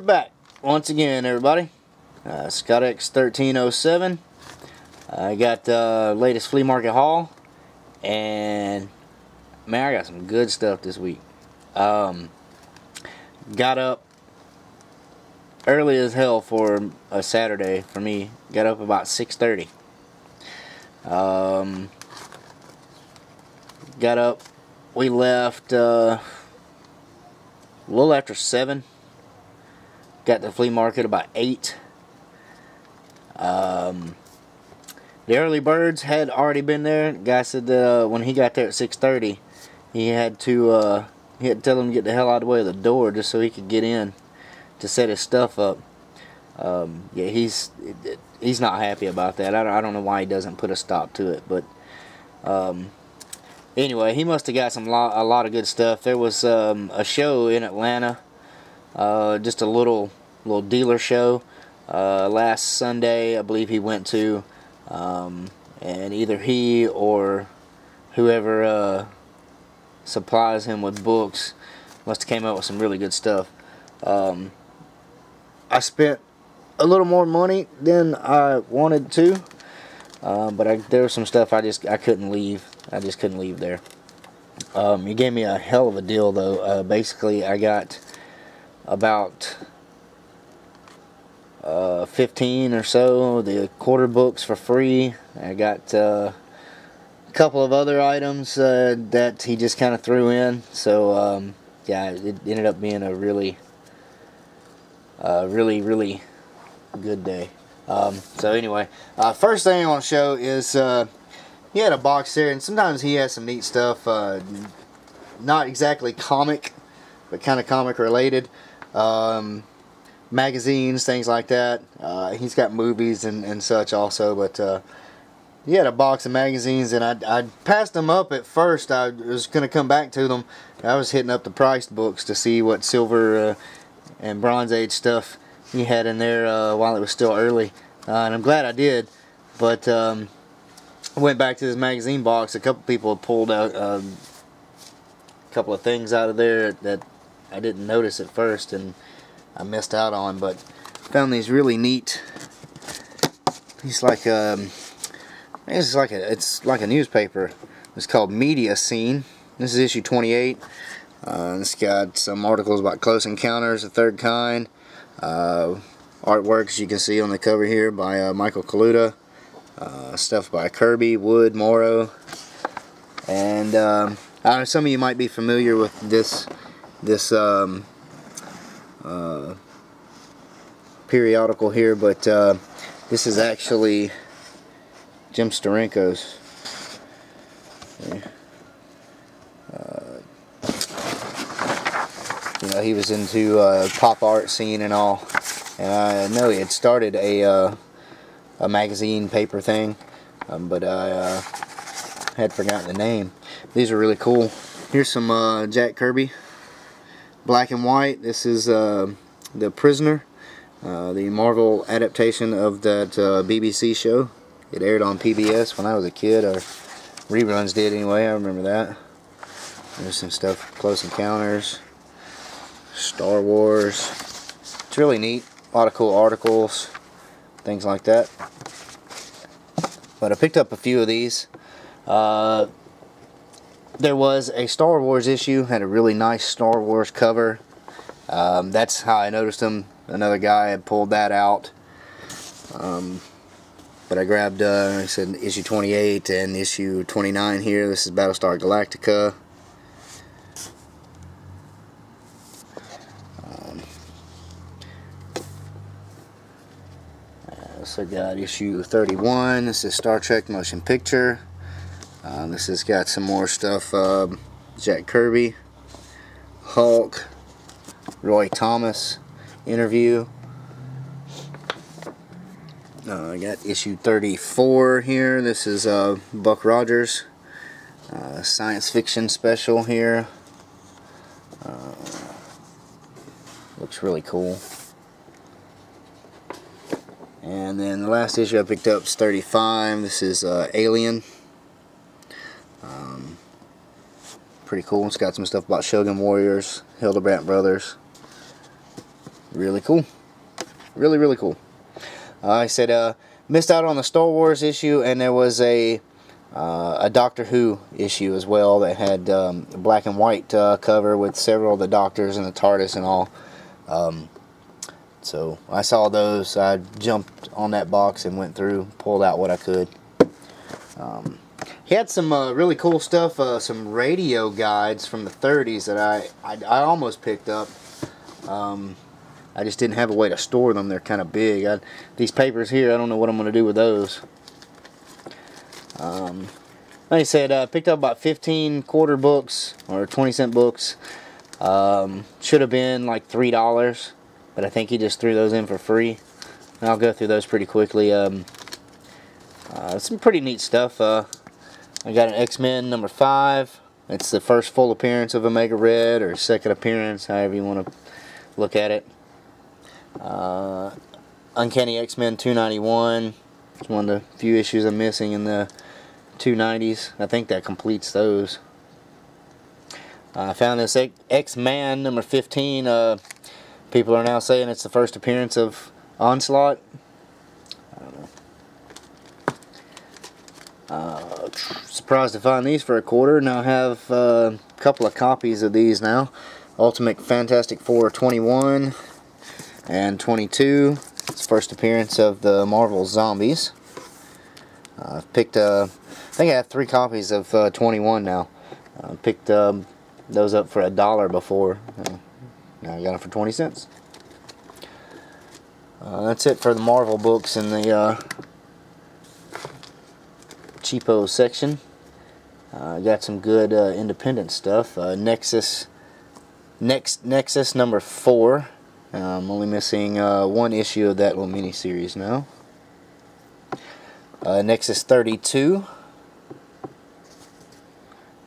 back once again, everybody. Scott X 1307. I got the latest flea market haul, and man, I got some good stuff this week. Got up early as hell for a Saturday for me. Got up about 6:30. Got up. We left a little after 7. Got to the flea market about 8. The early birds had already been there. The guy said that when he got there at 6:30, he had to tell them to get the hell out of the way of the door just so he could get in to set his stuff up. Yeah, he's not happy about that. I don't know why he doesn't put a stop to it, but anyway, he must have got a lot of good stuff. There was a show in Atlanta, just a little dealer show last Sunday, I believe he went to, and either he or whoever supplies him with books must have came up with some really good stuff. I spent a little more money than I wanted to, but there was some stuff I couldn't leave. I just couldn't leave there. He gave me a hell of a deal though. Basically, I got about 15 or so the quarter books for free. I got a couple of other items that he just kind of threw in. So yeah, it ended up being a really good day. So anyway, first thing I want to show is he had a box there, and sometimes he has some neat stuff, not exactly comic, but kind of comic related. Magazines, things like that. He's got movies and such also, but he had a box of magazines, and I passed them up at first. I was going to come back to them. I was hitting up the priced books to see what silver and Bronze Age stuff he had in there while it was still early, and I'm glad I did. But I went back to his magazine box. A couple people had pulled out a couple of things out of there that I didn't notice at first, and I missed out on, but found these really neat. It's like it's like a newspaper. It's called Media Scene. This is issue 28. It's got some articles about Close Encounters, the Third Kind. Artwork, as you can see on the cover here, by Michael Kaluta. Stuff by Kirby, Wood, Morrow, and I know some of you might be familiar with this periodical here, but this is actually Jim Steranko's. You know, he was into pop art scene and all, and I know he had started a magazine paper thing, but I had forgotten the name. These are really cool. Here's some Jack Kirby, black and white. This is The Prisoner, the Marvel adaptation of that BBC show. It aired on PBS when I was a kid, or reruns did anyway. I remember that. There's some stuff, Close Encounters, Star Wars. It's really neat. A lot of cool articles, things like that. But I picked up a few of these. There was a Star Wars issue, had a really nice Star Wars cover. That's how I noticed them. Another guy had pulled that out. But I grabbed, I said, issue 28 and issue 29 here. This is Battlestar Galactica. Also got issue 31. This is Star Trek Motion Picture. This has got some more stuff. Jack Kirby, Hulk, Roy Thomas interview. I got issue 34 here. This is Buck Rogers, science fiction special here. Looks really cool. And then the last issue I picked up is 35. This is Alien. Pretty cool. It's got some stuff about Shogun Warriors, Hildebrandt Brothers. Really cool. Really, really cool. I said, missed out on the Star Wars issue, and there was a Doctor Who issue as well that had a black and white cover with several of the Doctors and the TARDIS and all. So I saw those. I jumped on that box and went through, pulled out what I could. He had some really cool stuff, some radio guides from the 30s that I almost picked up. I just didn't have a way to store them. They're kind of big. These papers here, I don't know what I'm going to do with those. Like I said, I picked up about 15 quarter books or 20-cent books. Should have been like $3, but I think he just threw those in for free. And I'll go through those pretty quickly. Some pretty neat stuff. I got an X-Men number 5. It's the first full appearance of Omega Red, or second appearance, however you want to look at it. Uncanny X-Men 291. It's one of the few issues I'm missing in the 290s. I think that completes those. I found this X-Man number 15. People are now saying it's the first appearance of Onslaught. I don't know. Surprised to find these for $1. Now I have a couple of copies of these now. Ultimate Fantastic Four 21 and 22. It's the first appearance of the Marvel Zombies. I've picked, I think I have 3 copies of 21 now. I picked those up for $1 before. Now I got them for 20 cents. That's it for the Marvel books in the cheapo section. Got some good independent stuff. Nexus number 4. I'm only missing 1 issue of that little mini-series now. Nexus 32.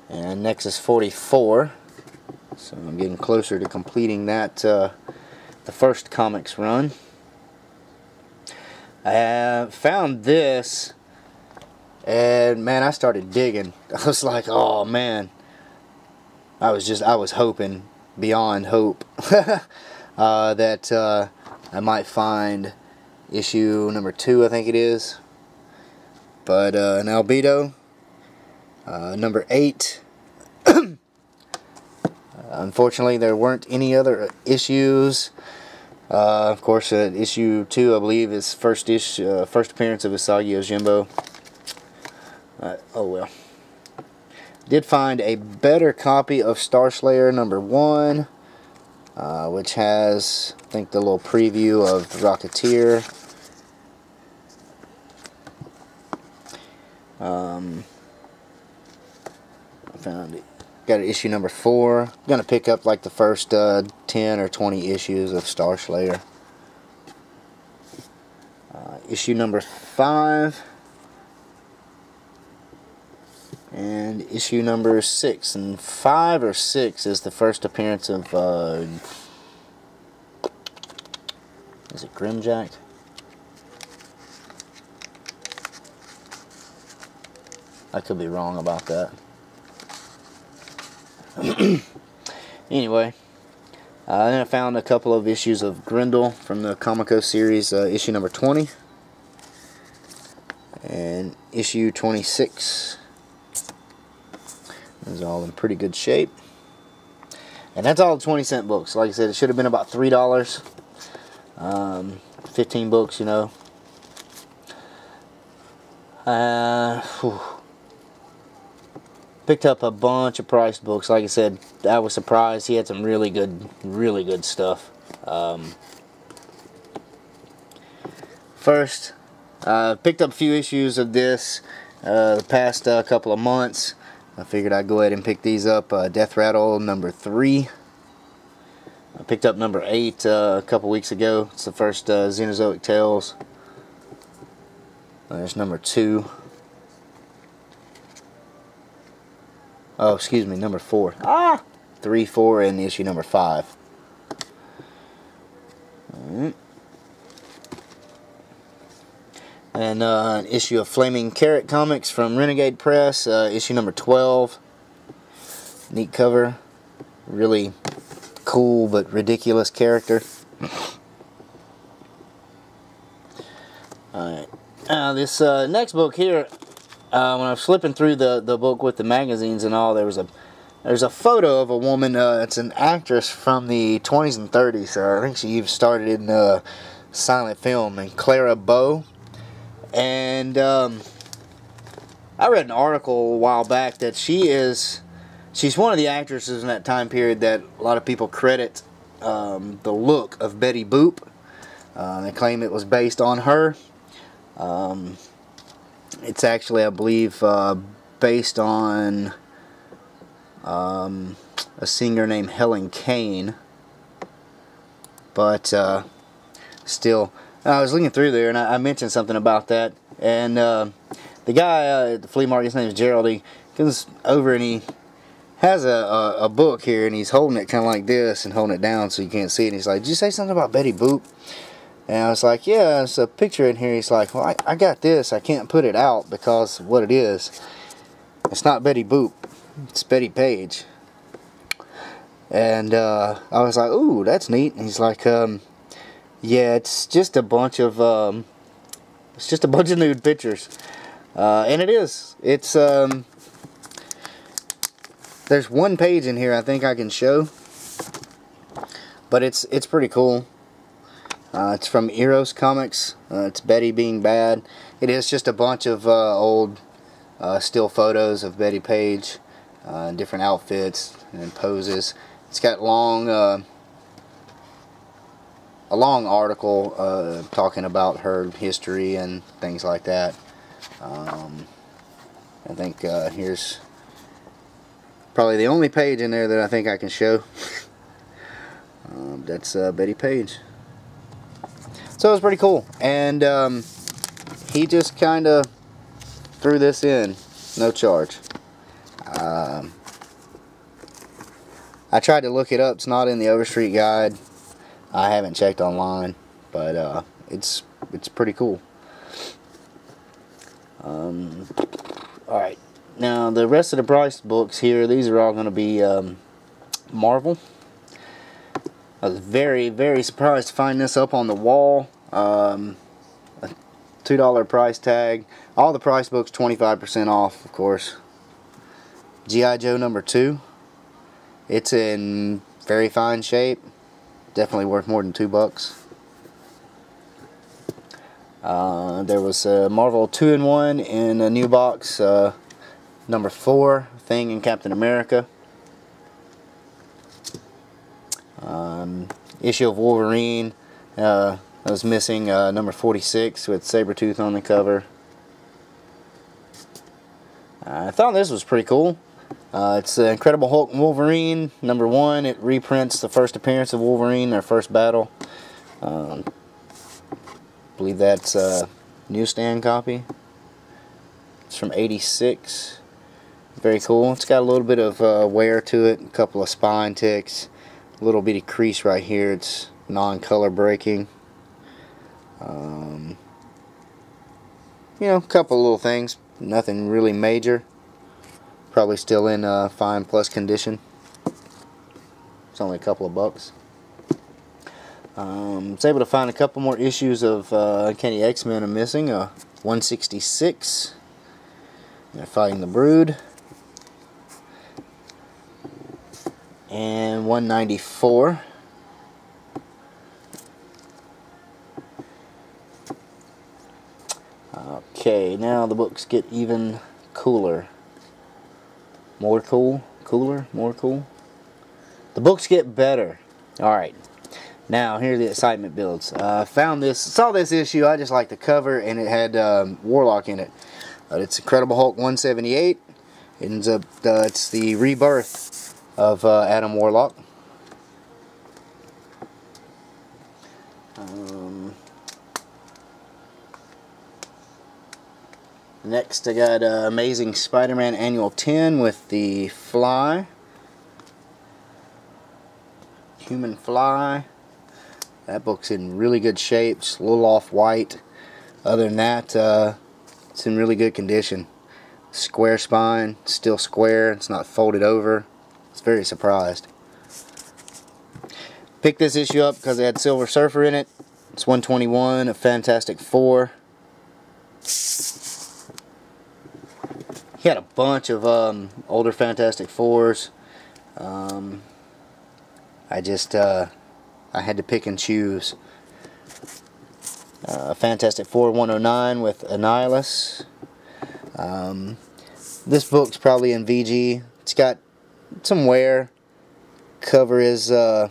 And Nexus 44. So I'm getting closer to completing that, the first comics run. I found this, and man, I started digging. I was like, oh man, I was hoping beyond hope that I might find issue number 2, I think it is. But an Albedo, number 8. Unfortunately, there weren't any other issues. Of course, issue 2, I believe, is first appearance of Usagi Yojimbo. Oh well. Did find a better copy of Starslayer number 1, which has, I think, the little preview of the Rocketeer. I found it. Got issue number 4. I'm gonna pick up like the first 10 or 20 issues of Starslayer. Issue number 5 and issue number 6. And 5 or 6 is the first appearance of is it Grimjack? I could be wrong about that. Anyway, then I found a couple of issues of Grendel from the Comico series, issue number 20 and issue 26. Those are all in pretty good shape. And that's all the 20-cent books. Like I said, it should have been about $3. 15 books, you know. Picked up a bunch of priced books. Like I said, I was surprised. He had some really good stuff. First, picked up a few issues of this the past couple of months. I figured I'd go ahead and pick these up. Death Rattle number 3. I picked up number 8 a couple weeks ago. It's the first Xenozoic Tales. There's number 2. Oh, excuse me, number 4. 3, 4, and issue number 5. Alright. And an issue of Flaming Carrot Comics from Renegade Press, issue number 12. Neat cover. Really cool but ridiculous character. Alright. This next book here, when I was flipping through the book with the magazines and all, there's a photo of a woman. It's an actress from the 20s and 30s. I think she even started in silent film, and Clara Bow. And I read an article a while back that she's one of the actresses in that time period that a lot of people credit the look of Betty Boop. They claim it was based on her. It's actually, I believe, based on a singer named Helen Kane. But still, I was looking through there and I mentioned something about that. And the guy at the flea market, his name is Gerald, he comes over and he has a book here, and he's holding it kind of like this and holding it down so you can't see it. And he's like, "Did you say something about Betty Boop?" And I was like, "Yeah, there's a picture in here." He's like, "Well, I got this. I can't put it out because of what it is. It's not Betty Boop. It's Betty Page." And I was like, "Ooh, that's neat." And he's like, "Yeah, it's just a bunch of nude pictures." And it is. It's there's one page in here I think I can show, but it's pretty cool. It's from Eros Comics. It's Betty Being Bad. It is just a bunch of old still photos of Betty Page, different outfits and poses. It's got a long article talking about her history and things like that. I think here's probably the only page in there that I think I can show. That's Betty Page. So it was pretty cool. And he just kind of threw this in, no charge. I tried to look it up. It's not in the Overstreet Guide. I haven't checked online, but it's pretty cool. Alright, now the rest of the Bryce books here, these are all going to be Marvel. I was very, very surprised to find this up on the wall. A $2 price tag. All the Price books 25% off, of course. G.I. Joe #2. It's in very fine shape. Definitely worth more than $2. There was Marvel 2-in-1 in a new box, #4, Thing and Captain America. Issue of Wolverine that was missing, #46 with Sabretooth on the cover. I thought this was pretty cool. It's Incredible Hulk and Wolverine #1. It reprints the first appearance of Wolverine, their first battle. I believe that's a newsstand copy. It's from '86. Very cool. It's got a little bit of wear to it, a couple of spine ticks, a little bitty crease right here. It's non-color breaking. You know, a couple little things, nothing really major. Probably still in fine plus condition. It's only a couple of bucks. Was able to find a couple more issues of Uncanny X-Men are missing. 166. They're Fighting the Brood. And 194. Okay, now the books get even cooler. More cool? Cooler? More cool? The books get better. Alright. Now, here the excitement builds. Found this, saw this issue. I just liked the cover, and it had Warlock in it. It's Incredible Hulk 178. It ends up, it's the rebirth of Adam Warlock. Next, I got Amazing Spider-Man Annual 10 with the Fly. Human Fly. That book's in really good shape, just a little off-white. Other than that, it's in really good condition. Square spine, still square, it's not folded over. It's very surprised. Picked this issue up because it had Silver Surfer in it. It's 121 of Fantastic Four. He had a bunch of older Fantastic Fours. I had to pick and choose. Fantastic Four 109 with Annihilus. This book's probably in VG. It's got some wear. Cover is got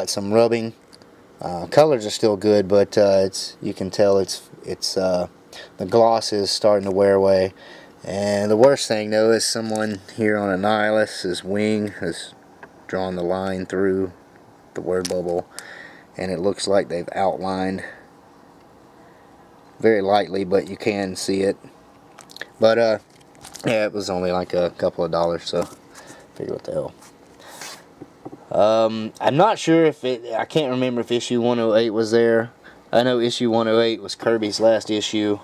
some rubbing. Colors are still good, but you can tell it's the gloss is starting to wear away. And the worst thing though is someone here on Annihilus, his wing has drawn the line through the word bubble, and it looks like they've outlined very lightly, but you can see it. But yeah, it was only like a couple of dollars, so figure what the hell. I'm not sure if I can't remember if issue 108 was there. I know issue 108 was Kirby's last issue.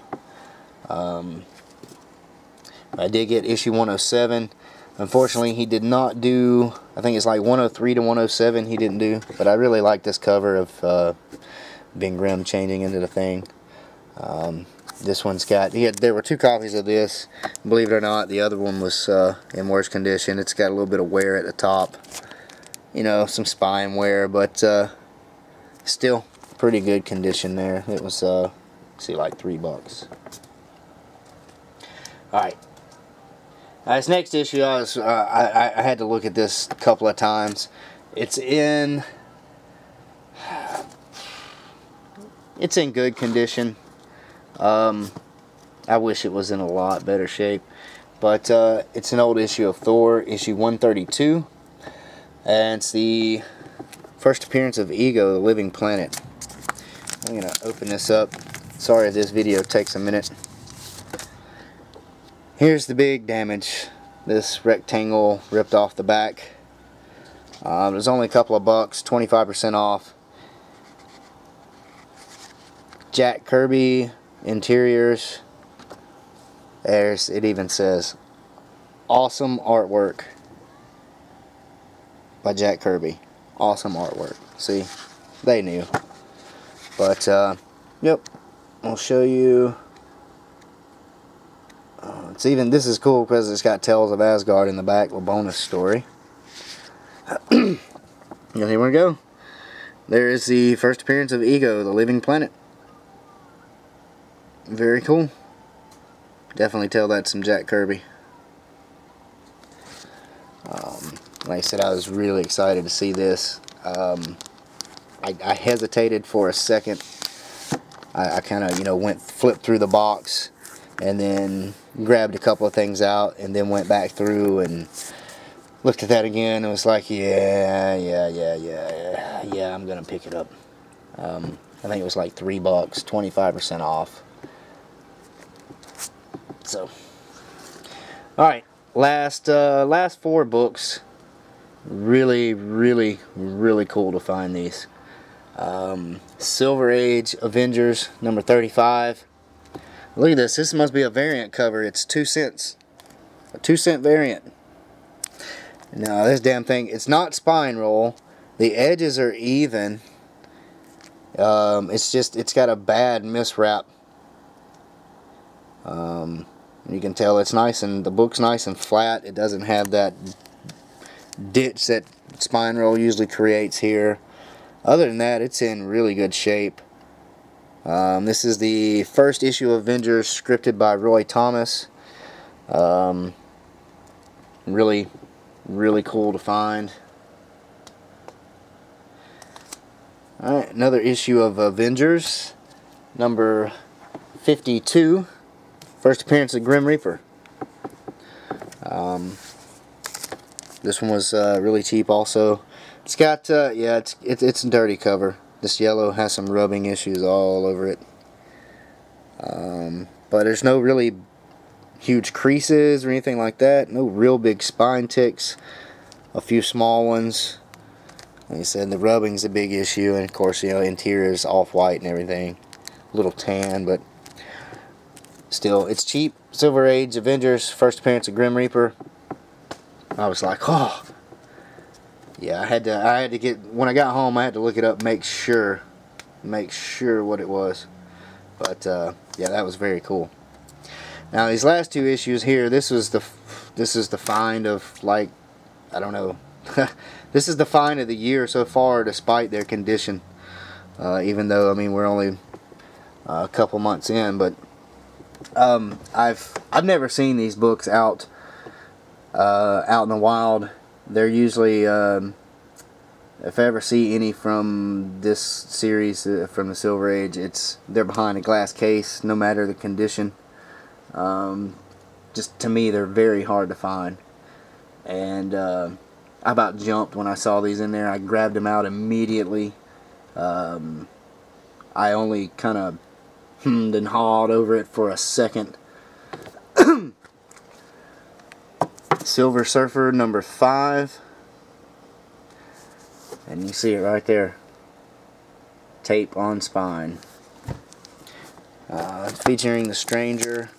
I did get issue 107. Unfortunately, he did not do, I think it's like 103 to 107 he didn't do. But I really like this cover of Ben Grimm changing into the Thing. This one's got, there were 2 copies of this. Believe it or not, the other one was in worse condition. It's got a little bit of wear at the top. You know, some spine wear, but still pretty good condition there. It was, see, like $3. Alright. This next issue, I had to look at this a couple of times. It's in good condition. I wish it was in a lot better shape, but it's an old issue of Thor, issue 132, and it's the first appearance of Ego, the Living Planet. I'm gonna open this up. Sorry if this video takes a minute. Here's the big damage. This rectangle ripped off the back. It was only a couple of bucks, 25% off. Jack Kirby interiors. It even says awesome artwork by Jack Kirby. Awesome artwork. See, they knew. But yep, I'll show you. This is cool because it's got Tales of Asgard in the back, a bonus story. And here we go. There is the first appearance of Ego, the Living Planet. Very cool. Definitely tell that's some Jack Kirby. Like I said, I was really excited to see this. I hesitated for a second. I kind of, flipped through the box and then grabbed a couple of things out and then went back through and looked at that again and was like, yeah, I'm gonna pick it up. I think it was like $3, 25% off. So, alright, last 4 books. Really cool to find these. Silver Age Avengers number 35. Look at this. This must be a variant cover. It's 2 cents. A 2-cent variant. Now this damn thing, it's not spine roll. The edges are even. It's got a bad miswrap. You can tell it's nice, and the book's nice and flat. It doesn't have that ditch that spine roll usually creates here. Other than that, it's in really good shape. This is the first issue of Avengers, scripted by Roy Thomas. Really cool to find. Alright, another issue of Avengers, number 52. First appearance of Grim Reaper. This one was really cheap also. It's got, yeah, it's a dirty cover. This yellow has some rubbing issues all over it. But there's no really huge creases or anything like that. No real big spine ticks. A few small ones. Like I said, the rubbing's a big issue, and of course, interior is off-white and everything. A little tan, but still, it's cheap. Silver Age Avengers, first appearance of Grim Reaper. I was like, oh, Yeah, I had to get, when I got home I had to look it up, make sure what it was. But yeah, that was very cool. Now these last two issues here, this is the find of, like, I don't know. This is the find of the year so far, despite their condition. Even though, I mean, we're only a couple months in, but I've never seen these books out in the wild. They're usually, if I ever see any from this series, from the Silver Age, they're behind a glass case, no matter the condition. Just to me, they're very hard to find. And I about jumped when I saw these in there. I grabbed them out immediately. I only kind of hemmed and hawed over it for a second. Silver Surfer number 5. And you see it right there. Tape on spine. Featuring the Stranger.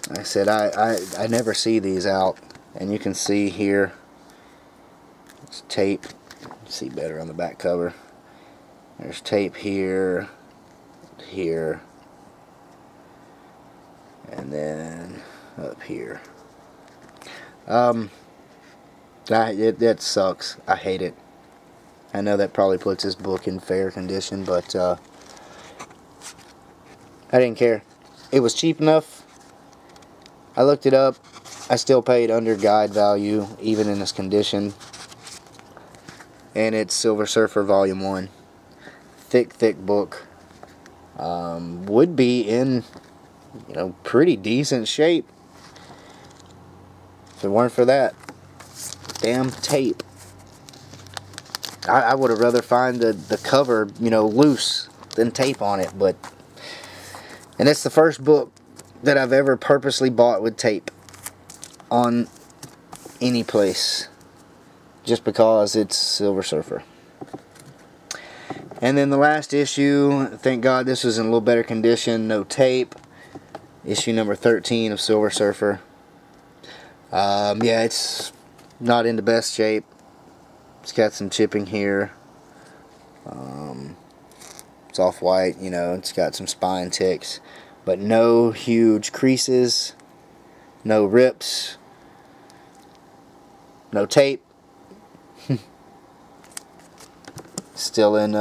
Like I said, I never see these out. And you can see here, it's tape. See better on the back cover. There's tape here, here, and then up here. That sucks. I hate it. I know that probably puts this book in fair condition, but I didn't care. It was cheap enough. I looked it up. I still paid under guide value, even in this condition. And it's Silver Surfer Volume 1. Thick book. Would be in, you know, pretty decent shape if it weren't for that damn tape. I would have rather find the cover, you know, loose than tape on it. And it's the first book that I've ever purposely bought with tape on any place, just because it's Silver Surfer. And then the last issue, thank God this was in a little better condition, no tape. Issue number 13 of Silver Surfer. Yeah, it's not in the best shape. It's got some chipping here. It's off-white, you know, it's got some spine ticks, but no huge creases, no rips, no tape. Still in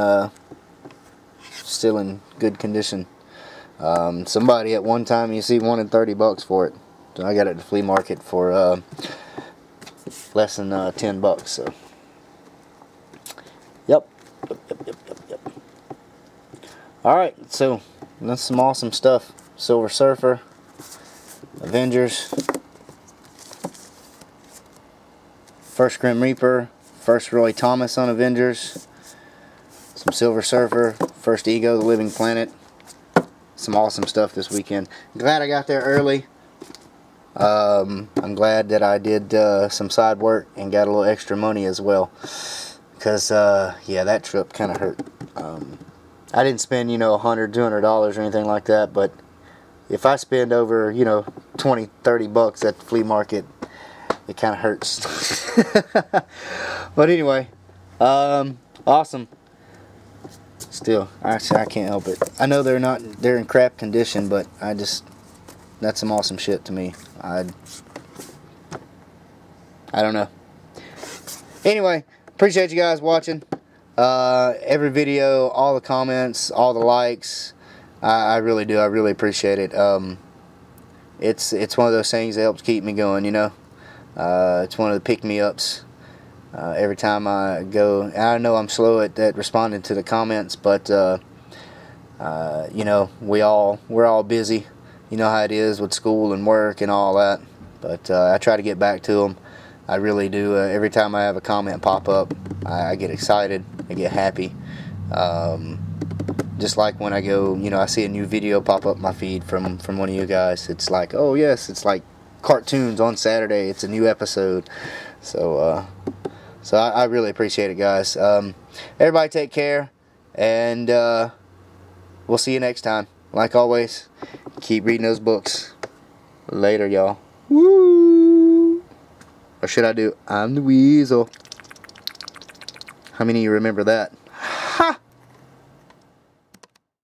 good condition. Somebody at one time, you see, wanted $30 for it. So I got it at the flea market for less than $10. So, yep. All right, so that's some awesome stuff. Silver Surfer, Avengers, First Grim Reaper, First Roy Thomas on Avengers, some Silver Surfer, First Ego, The Living Planet. Some awesome stuff this weekend. Glad I got there early. I'm glad that I did some side work and got a little extra money as well. Because, yeah, that trip kind of hurt. I didn't spend, you know, $100, $200 or anything like that. But if I spend over, you know, $20, $30 at the flea market, it kind of hurts. But anyway, awesome. Still, I can't help it. I know they're in crap condition, but that's some awesome shit to me. I don't know. Anyway, appreciate you guys watching. Every video, all the comments, all the likes. I really do. I really appreciate it. It's one of those things that helps keep me going, you know. It's one of the pick-me-ups. Every time I go, I know I'm slow at responding to the comments, but you know, we're all busy. You know how it is with school and work and all that. But I try to get back to them. I really do. Every time I have a comment pop up, I get excited. I get happy. Just like when I go, you know, I see a new video pop up my feed from one of you guys. It's like, oh yes, it's like cartoons on Saturday. It's a new episode. So I really appreciate it, guys. Everybody take care, and we'll see you next time. Like always, keep reading those books. Later, y'all. Woo! Or should I do I'm the Weasel? How many of you remember that?